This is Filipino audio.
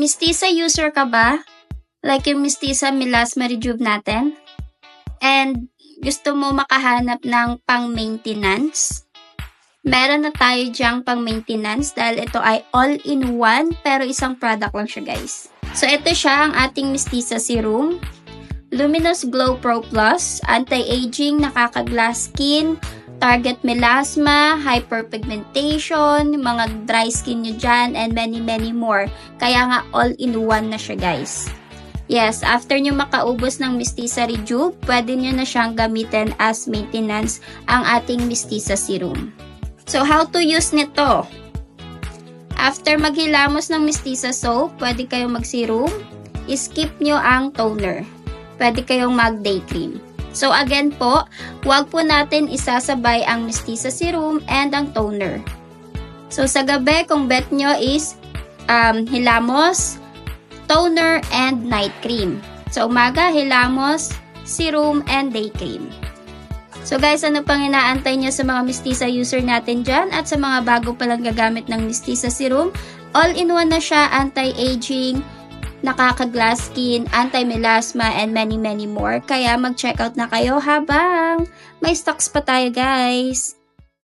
Mistisa user ka ba? Like yung Mistisa Melasma Rejuve natin? And gusto mo makahanap ng pang-maintenance? Meron na tayo dyang pang-maintenance dahil ito ay all-in-one pero isang product lang siya guys. So ito siya ang ating Mistisa Serum. Luminous Glow Pro Plus, anti-aging, nakaka-glass skin, target melasma, hyperpigmentation, mga dry skin nyo dyan, and many more. Kaya nga all-in-one na siya guys. Yes, after nyo makaubos ng Mistisa Rejuve, pwede nyo na siyang gamitin as maintenance ang ating Mistisa Serum. So, how to use nito? After maghilamos ng Mistisa soap, pwede kayong mag-serum. Skip nyo ang toner. Pwede kayong mag-day cream. So, again po, huwag po natin isasabay ang Mistisa Serum and ang toner. So, sa gabi, kung bet nyo is hilamos, toner, and night cream. Sa umaga, hilamos, serum, and day cream. So guys, ano pang inaantay nyo sa mga Mistisa user natin dyan at sa mga bago palang gagamit ng Mistisa Serum? All-in-one na siya, anti-aging, nakaka-glass skin, anti-melasma, and many more. Kaya mag-check out na kayo habang may stocks pa tayo guys.